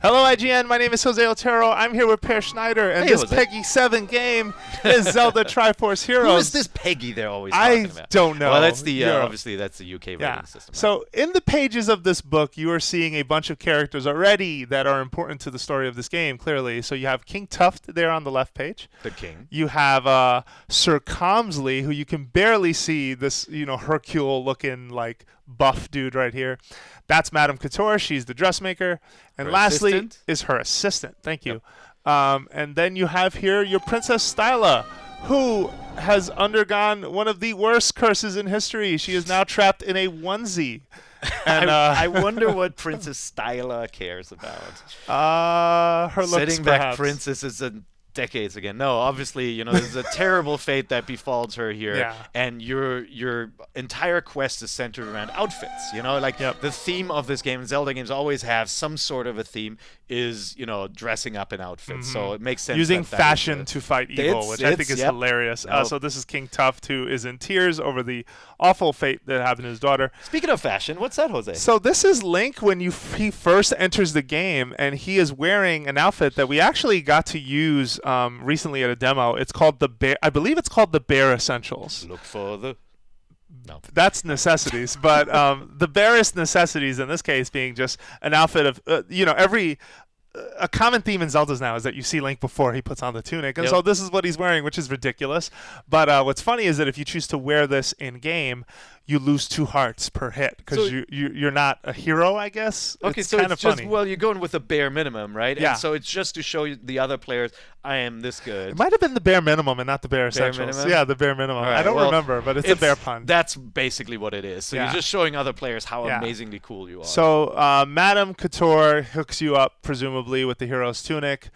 Hello, IGN. My name is Jose Otero. I'm here with Per Schneider, and Hey, this Jose. Peggy 7 game is Zelda Triforce Heroes. Who is this Peggy they're always talking about? I don't know. Well, that's the Europe. obviously that's the UK rating system. So in the pages of this book, you are seeing a bunch of characters already that are important to the story of this game, clearly. So you have King Tuft there on the left page. The king. You have Sir Comsley, who you can barely see, this, Hercule-looking, like, buff dude right here. That's Madame Couture. She's the dressmaker. And Her lastly assistant? is her assistant. Thank you. And then you have here your Princess Styla, who has undergone one of the worst curses in history. She is now trapped in a onesie. And I wonder what Princess Styla cares about. Her looks, Setting back perhaps. princesses and decades again. No, obviously, there's a terrible fate that befalls her here, Yeah. and your entire quest is centered around outfits. The theme of this game, Zelda games always have some sort of a theme, is dressing up in outfits. So it makes sense using that fashion is to fight evil, which I think is hilarious. Nope. So this is King Tuft, who is in tears over the awful fate that happened to his daughter. Speaking of fashion, what's that, Jose? So this is Link when he first enters the game, and he is wearing an outfit that we actually got to use recently at a demo. It's called the Bear. I believe it's called the Bear Essentials. Look for the... No. That's necessities, but the barest necessities in this case being just an outfit of a common theme in Zeldas now is that you see Link before he puts on the tunic, and so this is what he's wearing, which is ridiculous. But what's funny is that if you choose to wear this in game, you lose 2 hearts per hit because you're not a hero, I guess. Okay, it's so kind it's of just funny. well, you're going with the bare minimum, right? Yeah. And so it's just to show the other players, I am this good. It might have been the bare minimum and not the bare essentials. minimum? Yeah, the bare minimum. All right, I don't remember, but it's a bear pun. That's basically what it is. So Yeah. you're just showing other players how Yeah. amazingly cool you are. So Madame Couture hooks you up, presumably, with the hero's tunic.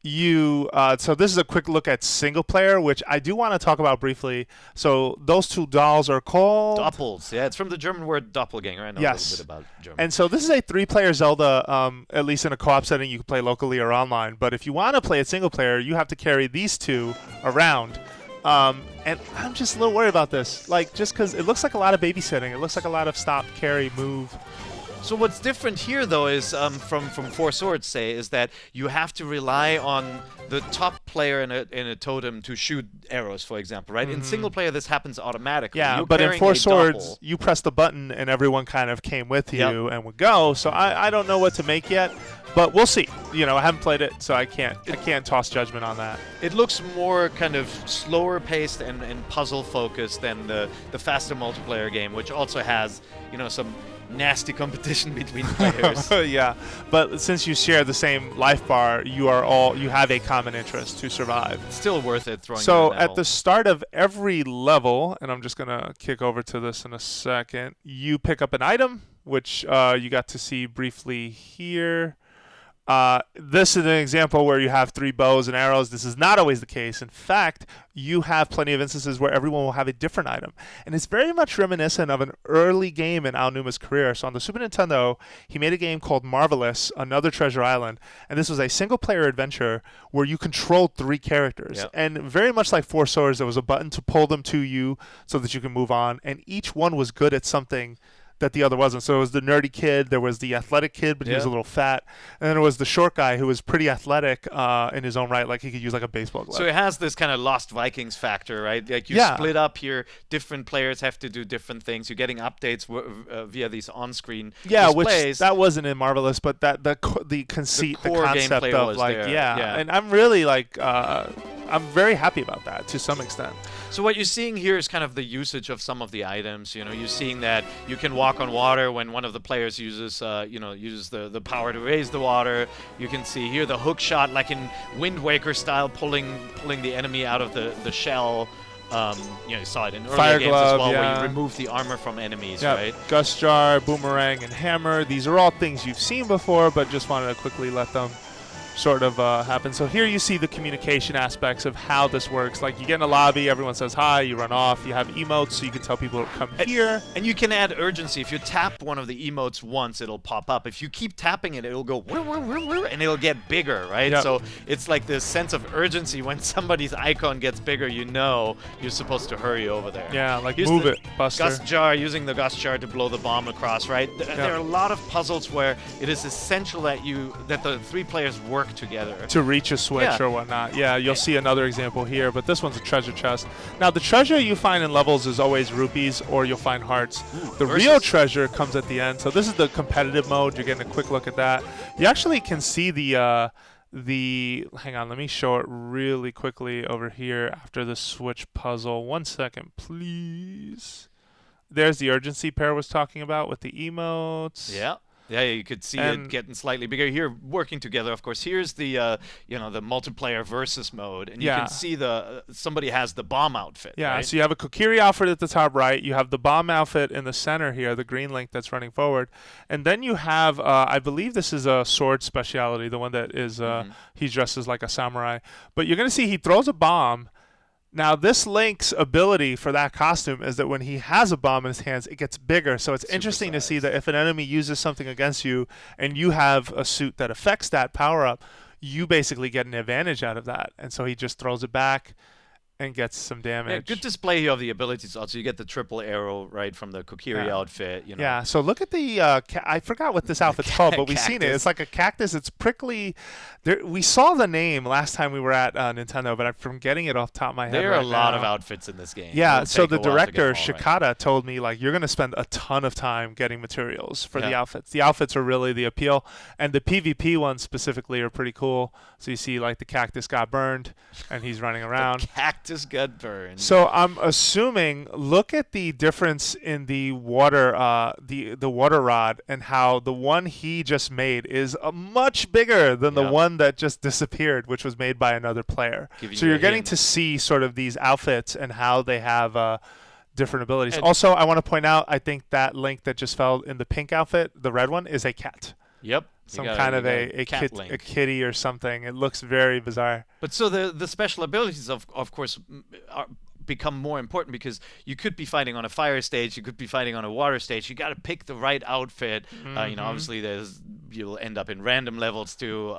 So this is a quick look at single player, which I do want to talk about briefly. So those 2 dolls are called... Doppels. Yeah, it's from the German word doppelganger. I know a little bit about German. And so this is a 3-player Zelda, at least in a co-op setting. You can play locally or online. But if you want to play it single player, you have to carry these 2 around. And I'm just a little worried about this. Just because it looks like a lot of babysitting. It looks like a lot of stop, carry, move. So what's different here, though, is from Four Swords, is that you have to rely on the top player in a totem to shoot arrows, for example, right? In single player, this happens automatically. Yeah, You're but in carrying Four a Swords, doppel. you press the button and everyone kind of came with you and would go. So I don't know what to make yet, but we'll see. I haven't played it, so I can't toss judgment on that. It looks more kind of slower paced and puzzle focused than the faster multiplayer game, which also has some nasty competition between players. Yeah, but since you share the same life bar, you have a common interest to survive. It's still worth it throwing. So at the start of every level, and I'm just gonna kick over to this in a second, you pick up an item, which you got to see briefly here. This is an example where you have 3 bows and arrows. This is not always the case. In fact, you have plenty of instances where everyone will have a different item. And it's very much reminiscent of an early game in Aonuma's career. So on the Super Nintendo, he made a game called Marvelous, Another Treasure Island. And this was a single-player adventure where you controlled 3 characters. Yep. And very much like Four Swords, there was a button to pull them to you so that you can move on. And each one was good at something that the other wasn't. So it was the nerdy kid, there was the athletic kid, but he was a little fat, and then there was the short guy who was pretty athletic in his own right, like he could use like a baseball glove. So it has this kind of Lost Vikings factor, right? Like you split up here, different players have to do different things. You're getting updates via these on-screen displays. Which that wasn't in Marvelous, but the conceit, the concept of like yeah. And I'm really like I'm very happy about that to some extent. So what you're seeing here is kind of the usage of some of the items. You're seeing that you can walk on water when one of the players uses the power to raise the water. You can see here the hook shot, like in Wind Waker style, pulling the enemy out of the shell. You saw it in earlier games as well, where you remove the armor from enemies, right? Gust Jar, Boomerang, and Hammer. These are all things you've seen before, but just wanted to quickly let them sort of happen. So here you see the communication aspects of how this works. Like you get in a lobby, everyone says hi, you run off. You have emotes, so you can tell people to come here. And you can add urgency. If you tap one of the emotes once, it'll pop up. If you keep tapping it, it'll go and it'll get bigger, right? Yep. So it's like this sense of urgency. When somebody's icon gets bigger, you know you're supposed to hurry over there. Yeah, like Here's move the it, Buster. Gust jar, using the gust jar to blow the bomb across, right? There are a lot of puzzles where it is essential that the 3 players work together to reach a switch or whatnot. Yeah, you'll see another example here, but this one's a treasure chest. Now, the treasure you find in levels is always rupees, or you'll find hearts. The real treasure comes at the end. So this is the competitive mode. You're getting a quick look at that. You actually can see the hang on, let me show it really quickly over here after the switch puzzle. 1 second, please. There's the urgency pair was talking about with the emotes. Yeah. Yeah, you could see it getting slightly bigger here, working together. Of course, here's the the multiplayer versus mode, and you can see somebody has the bomb outfit. Yeah, right? so you have a Kokiri outfit at the top right. You have the bomb outfit in the center here, the green link that's running forward, and then you have I believe this is a sword speciality, the one that is he's dressed as like a samurai. But you're gonna see he throws a bomb. Now, this Link's ability for that costume is that when he has a bomb in his hands, it gets bigger. So it's interesting to see that if an enemy uses something against you and you have a suit that affects that power-up, you basically get an advantage out of that. And so he just throws it back and gets some damage. Yeah, good display here of the abilities. Also, you get the triple arrow right from the Kokiri outfit. You know. Yeah. So look at the. I forgot what this outfit's called, but we've seen it. It's like a cactus. It's prickly. We saw the name last time we were at Nintendo, but I'm forgetting it off the top of my head. There are a lot of outfits in this game. Yeah. So the director Shikata told me like you're going to spend a ton of time getting materials for the outfits. The outfits are really the appeal, and the PvP ones specifically are pretty cool. So you see like the cactus got burned, and he's running around. The cactus got burned. So I'm assuming, look at the difference in the water, the water rod, and how the one he just made is much bigger than the one that just disappeared, which was made by another player. So you're getting to see sort of these outfits and how they have different abilities. Also, I want to point out, I think that Link that just fell in the pink outfit, the red one, is a cat. Yep. Some kind of a kitty or something. It looks very bizarre. But so the special abilities, of course, become more important because you could be fighting on a fire stage, you could be fighting on a water stage. You got to pick the right outfit. Obviously, you'll end up in random levels too.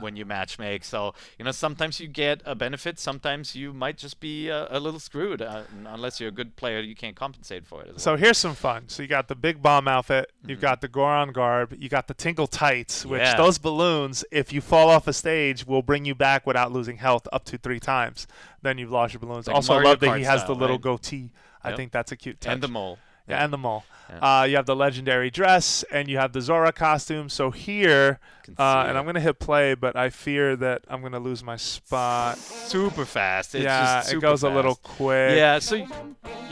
When you match make. So sometimes you get a benefit. Sometimes you might just be a little screwed. Unless you're a good player, you can't compensate for it. So here's some fun. So you got the big bomb outfit. You've got the Goron garb. You got the Tinkle tights, which those balloons, if you fall off a stage, will bring you back without losing health up to 3 times. Then you've lost your balloons. Like also, Mario love that Kart he has style, the little right? goatee. I think that's a cute touch. And the mole. Yeah, and the mole. Yeah. You have the legendary dress, and you have the Zora costume. So here, and I'm going to hit play, but I fear that I'm going to lose my spot. Super fast. It's just super it goes fast. A little quick. Yeah, so,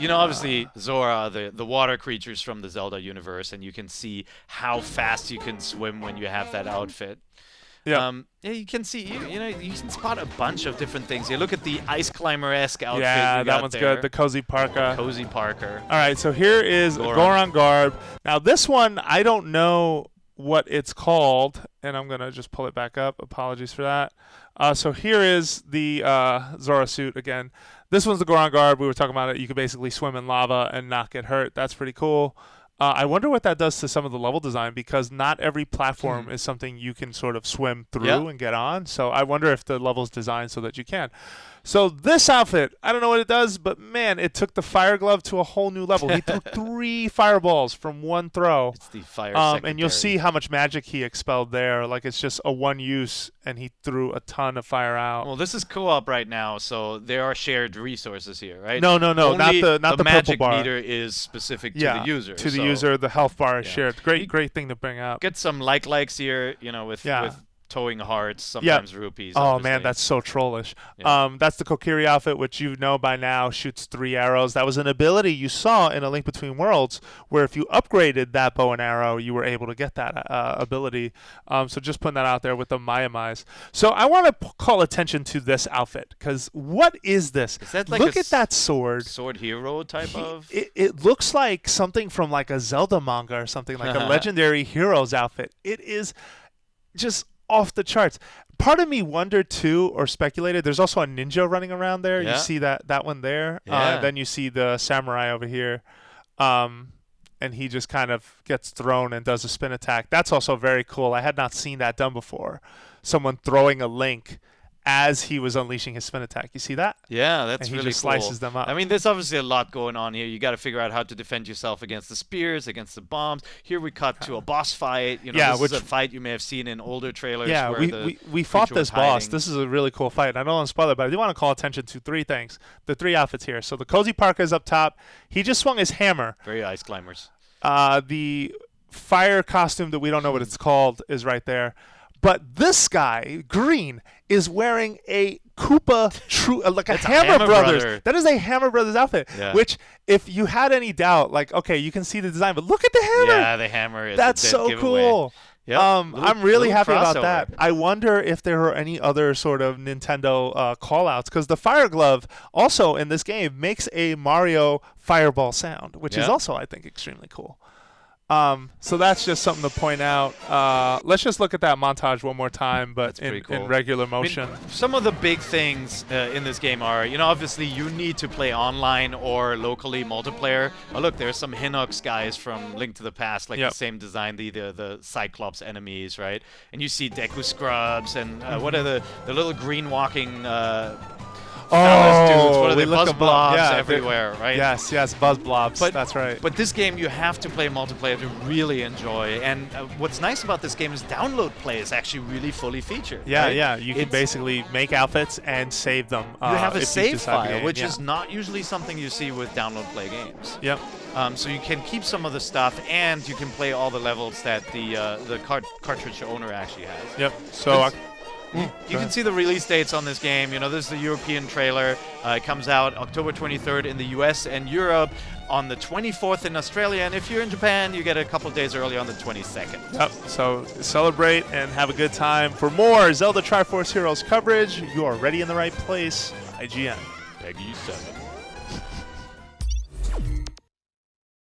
obviously, Zora, the water creatures from the Zelda universe, and you can see how fast you can swim when you have that outfit. Yeah. You can see, you can spot a bunch of different things. You look at the ice climber-esque outfit. Yeah, that one's good. The cozy parka. Cozy Parker. All right, so here is Goron garb. Now this one, I don't know what it's called, and I'm gonna just pull it back up. Apologies for that. So here is the Zora suit again. This one's the Goron garb. We were talking about it. You could basically swim in lava and not get hurt. That's pretty cool. I wonder what that does to some of the level design, because not every platform is something you can sort of swim through and get on. So I wonder if the level's designed so that you can. So this outfit, I don't know what it does, but man, it took the fire glove to a whole new level. He threw 3 fireballs from one throw. It's the fire secretary. And you'll see how much magic he expelled there. Like, it's just a one use, and he threw a ton of fire out. Well, this is co-op right now, so there are shared resources here, right? No, not the purple magic bar. meter is specific to the user. To the user, the health bar is shared. Great thing to bring up. Get some likes here, with towing hearts, sometimes rupees. Oh man, that's so trollish. That's the Kokiri outfit, which you know by now shoots 3 arrows. That was an ability you saw in A Link Between Worlds, where if you upgraded that bow and arrow, you were able to get that ability. So just putting that out there with the Mayamais. So I want to call attention to this outfit, because what is this? Is that like Look at that sword. Sword hero type of? It looks like something from like a Zelda manga or something, like a legendary hero's outfit. It is just off the charts. Part of me wondered too, or speculated. There's also a ninja running around there. Yeah. You see that one there. Yeah. Then you see the samurai over here, and he just kind of gets thrown and does a spin attack. That's also very cool. I had not seen that done before. Someone throwing a Link as he was unleashing his spin attack. You see that? Yeah, that's And he really just cool. slices them up. I mean, there's obviously a lot going on here. You got to figure out how to defend yourself against the spears, against the bombs. Here we cut to a boss fight. You know, Yeah, this which- is a fight you may have seen in older trailers. Yeah, where we fought creature was this boss. hiding. This is a really cool fight. I don't want to spoil it, but I do want to call attention to three things. The three outfits here. So the Cozy Parka is up top. He just swung his hammer. Very ice climbers. The fire costume that we don't know what it's called is right there. But this guy, Green, is wearing a Koopa, like a That's a Hammer Hammer Brothers. Brother. That is a Hammer Brothers outfit. Yeah. Which, if you had any doubt, like, okay, you can see the design, but look at the hammer. Yeah, the hammer is That's a dead so giveaway. cool. Yep. I'm really Little happy about crossover. that. I wonder if there are any other sort of Nintendo call-outs, because the Fire Glove also in this game makes a Mario fireball sound, which is Yeah. also, I think, extremely cool. So that's just something to point out. Let's just look at that montage one more time, but That's pretty in cool. regular I mean, motion. some of the big things in this game are, you know, obviously you need to play online or locally multiplayer. Oh, look, there's some Hinox guys from Link to the Past, like Yep. the same design, the Cyclops enemies, right? And you see Deku Scrubs and what are the little green walking phallus dudes? What are we they? look Buzz them up. blobs Yeah, everywhere, right? Yes, Buzz Blobs. But- That's right. But this game, you have to play multiplayer to really enjoy. And what's nice about this game is download play is actually really fully featured. Yeah, right? yeah. You can It's- basically make outfits and save them. You have a if you save decide to file, game. which Yeah. is not usually something you see with download play games. Yep. So you can keep some of the stuff, and you can play all the levels that the cartridge owner actually has. Yep. So You can see the release dates on this game. You know, this is the European trailer. It comes out October 23rd in the US and Europe, on the 24th in Australia, and if you're in Japan, you get it a couple days early on the 22nd. Yep. So celebrate and have a good time. For more Zelda Triforce Heroes coverage, you are ready in the right place. IGN. Peggy 7.